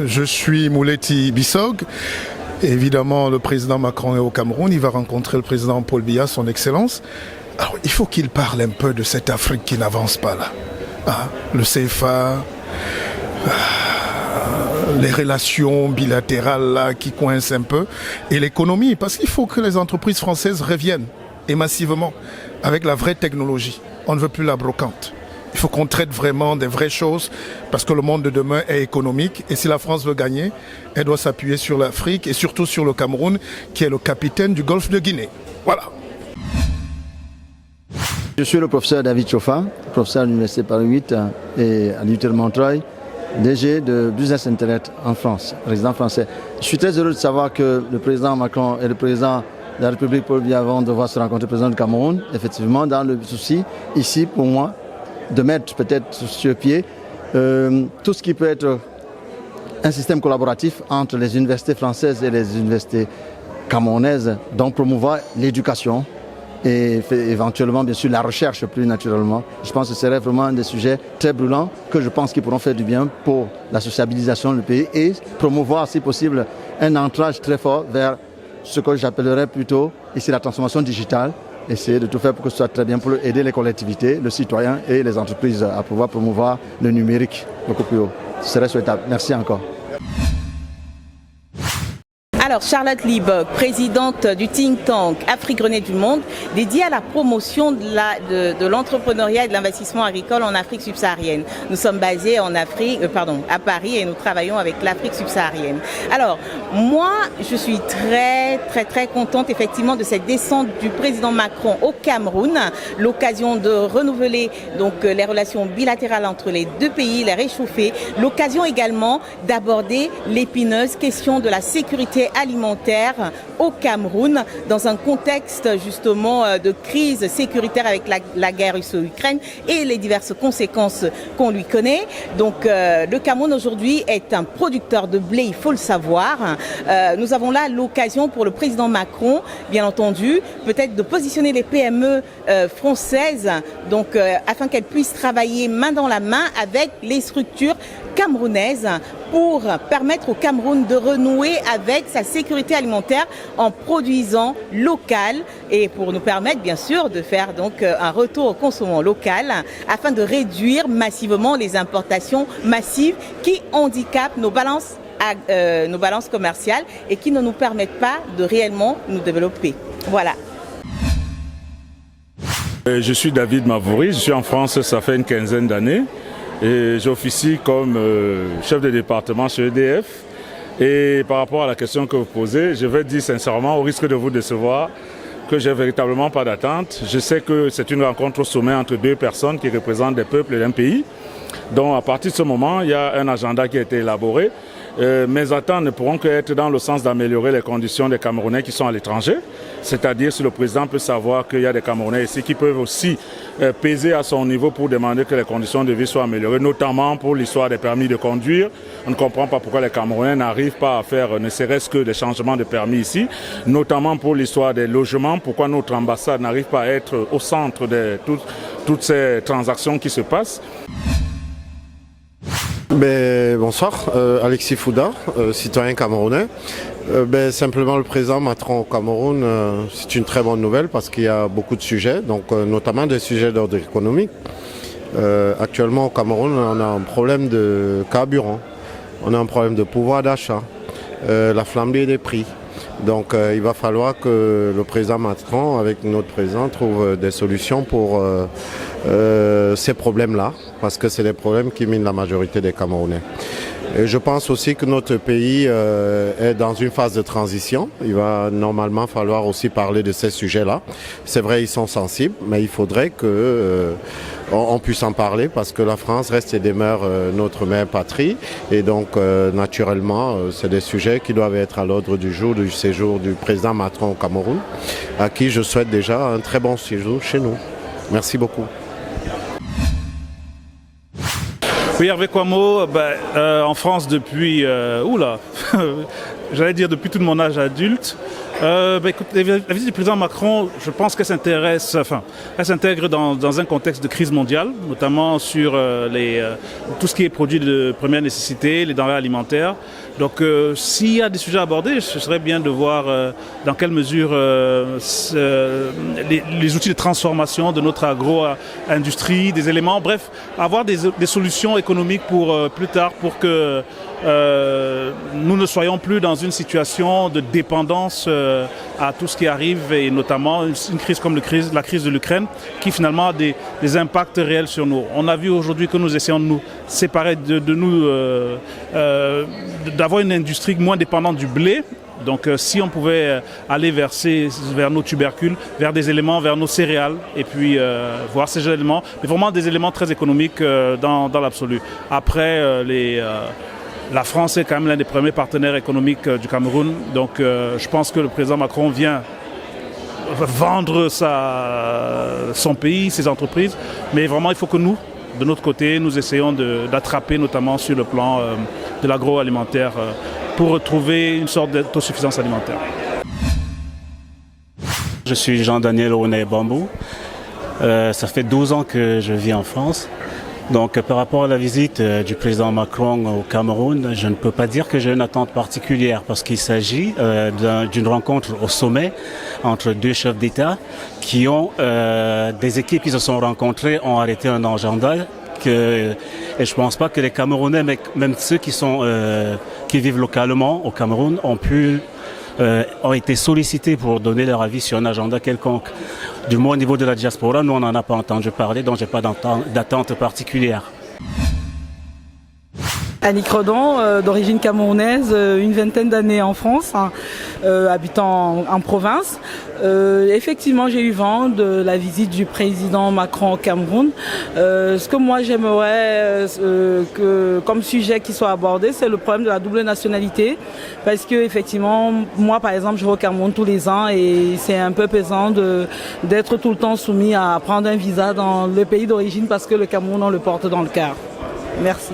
Je suis Mouleti Bissog. Évidemment, le président Macron est au Cameroun. Il va rencontrer le président Paul Biya, son Excellence. Alors, il faut qu'il parle un peu de cette Afrique qui n'avance pas là. Le CFA, les relations bilatérales là, qui coincent un peu, et l'économie. Parce qu'il faut que les entreprises françaises reviennent, et massivement, avec la vraie technologie. On ne veut plus la brocante. Il faut qu'on traite vraiment des vraies choses parce que le monde de demain est économique et si la France veut gagner, elle doit s'appuyer sur l'Afrique et surtout sur le Cameroun qui est le capitaine du golfe de Guinée. Voilà. Je suis le professeur David Chauffin, professeur à l'Université Paris 8 et à l'UT de Montreuil, DG de Business Internet en France, résident français. Je suis très heureux de savoir que le président Macron et le président de la République Paul Biya vont devoir se rencontrer, le président du Cameroun, effectivement, dans le souci, ici, pour moi, de mettre peut-être sur pied tout ce qui peut être un système collaboratif entre les universités françaises et les universités camerounaises, donc promouvoir l'éducation et éventuellement bien sûr la recherche plus naturellement. Je pense que ce serait vraiment des sujets très brûlants que je pense qu'ils pourront faire du bien pour la sociabilisation du pays et promouvoir si possible un ancrage très fort vers ce que j'appellerais plutôt ici la transformation digitale. Essayer de tout faire pour que ce soit très bien pour aider les collectivités, le citoyen et les entreprises à pouvoir promouvoir le numérique beaucoup plus haut. Ce serait souhaitable. Merci encore. Alors, Charlotte Liebog, présidente du think tank Afrique Grenée du Monde, dédié à la promotion de l'entrepreneuriat et de l'investissement agricole en Afrique subsaharienne. Nous sommes basés en Afrique, à Paris et nous travaillons avec l'Afrique subsaharienne. Alors, moi, je suis très contente effectivement de cette descente du président Macron au Cameroun, l'occasion de renouveler donc les relations bilatérales entre les deux pays, les réchauffer, l'occasion également d'aborder l'épineuse question de la sécurité alimentaire au Cameroun dans un contexte justement de crise sécuritaire avec la guerre russo-ukraine et les diverses conséquences qu'on lui connaît. Donc le Cameroun aujourd'hui est un producteur de blé, il faut le savoir. Nous avons là l'occasion pour le président Macron, bien entendu, peut-être de positionner les PME françaises donc afin qu'elles puissent travailler main dans la main avec les structures camerounaises pour permettre au Cameroun de renouer avec sa sécurité alimentaire en produisant local et pour nous permettre bien sûr de faire donc un retour au consommant local afin de réduire massivement les importations massives qui handicapent nos balances commerciales et qui ne nous permettent pas de réellement nous développer. Voilà. Je suis David Mavouri, je suis en France, ça fait une quinzaine d'années. Et j'officie comme chef de département chez EDF. Et par rapport à la question que vous posez, je vais dire sincèrement, au risque de vous décevoir, que j'ai véritablement pas d'attente. Je sais que c'est une rencontre au sommet entre deux personnes qui représentent des peuples d'un pays. Donc à partir de ce moment, il y a un agenda qui a été élaboré. Mes attentes ne pourront qu'être dans le sens d'améliorer les conditions des Camerounais qui sont à l'étranger. C'est-à-dire si le président peut savoir qu'il y a des Camerounais ici qui peuvent aussi peser à son niveau pour demander que les conditions de vie soient améliorées, notamment pour l'histoire des permis de conduire. On ne comprend pas pourquoi les Camerounais n'arrivent pas à faire ne serait-ce que des changements de permis ici, notamment pour l'histoire des logements, pourquoi notre ambassade n'arrive pas à être au centre de toutes ces transactions qui se passent. Bonsoir, Alexis Fouda, citoyen camerounais. Simplement le président Macron au Cameroun, c'est une très bonne nouvelle parce qu'il y a beaucoup de sujets, donc notamment des sujets d'ordre économique. Actuellement au Cameroun, on a un problème de carburant, on a un problème de pouvoir d'achat, la flambée des prix. Donc il va falloir que le président Macron, avec notre président, trouve des solutions pour ces problèmes-là, parce que c'est des problèmes qui minent la majorité des Camerounais. Et je pense aussi que notre pays est dans une phase de transition. Il va normalement falloir aussi parler de ces sujets-là. C'est vrai, ils sont sensibles, mais il faudrait que on puisse en parler parce que la France reste et demeure notre mère patrie. Et donc, naturellement, c'est des sujets qui doivent être à l'ordre du jour du séjour du président Macron au Cameroun, à qui je souhaite déjà un très bon séjour chez nous. Merci beaucoup. Oui, Hervé Kouamo, en France depuis j'allais dire depuis tout mon âge adulte. Écoute, la visite du président Macron, je pense qu'elle s'intègre dans un contexte de crise mondiale, notamment sur tout ce qui est produit de première nécessité, les denrées alimentaires. Donc s'il y a des sujets à aborder, ce serait bien de voir dans quelle mesure les outils de transformation de notre agro-industrie, des éléments, bref, avoir des solutions économiques pour plus tard, pour que nous ne soyons plus dans une situation de dépendance à tout ce qui arrive, et notamment une crise comme la crise de l'Ukraine, qui finalement a des impacts réels sur nous. On a vu aujourd'hui que nous essayons de nous séparer d'avoir une industrie moins dépendante du blé. Donc si on pouvait aller vers nos tubercules, vers des éléments, vers nos céréales, et puis voir ces éléments, mais vraiment des éléments très économiques dans l'absolu. Après, la France est quand même l'un des premiers partenaires économiques du Cameroun, donc je pense que le président Macron vient vendre son pays, ses entreprises, mais vraiment il faut que nous, de notre côté, nous essayons d'attraper notamment sur le plan de l'agroalimentaire pour retrouver une sorte d'autosuffisance alimentaire. Je suis Jean-Daniel Ounay-Bambou. Ça fait 12 ans que je vis en France. Donc par rapport à la visite du président Macron au Cameroun, je ne peux pas dire que j'ai une attente particulière parce qu'il s'agit d'une rencontre au sommet entre deux chefs d'État qui ont des équipes qui se sont rencontrées, ont arrêté un agenda et je pense pas que les Camerounais, même ceux qui vivent localement au Cameroun, ont été sollicités pour donner leur avis sur un agenda quelconque. Du moins au niveau de la diaspora, nous on n'en a pas entendu parler, donc j'ai pas d'attente particulière. Annick Redon, d'origine camerounaise, une vingtaine d'années en France, habitant en province. Effectivement, j'ai eu vent de la visite du président Macron au Cameroun. Ce que moi j'aimerais comme sujet qui soit abordé, c'est le problème de la double nationalité. Parce que effectivement, moi par exemple, je vais au Cameroun tous les ans et c'est un peu pesant d'être tout le temps soumis à prendre un visa dans le pays d'origine parce que le Cameroun on le porte dans le cœur. Merci.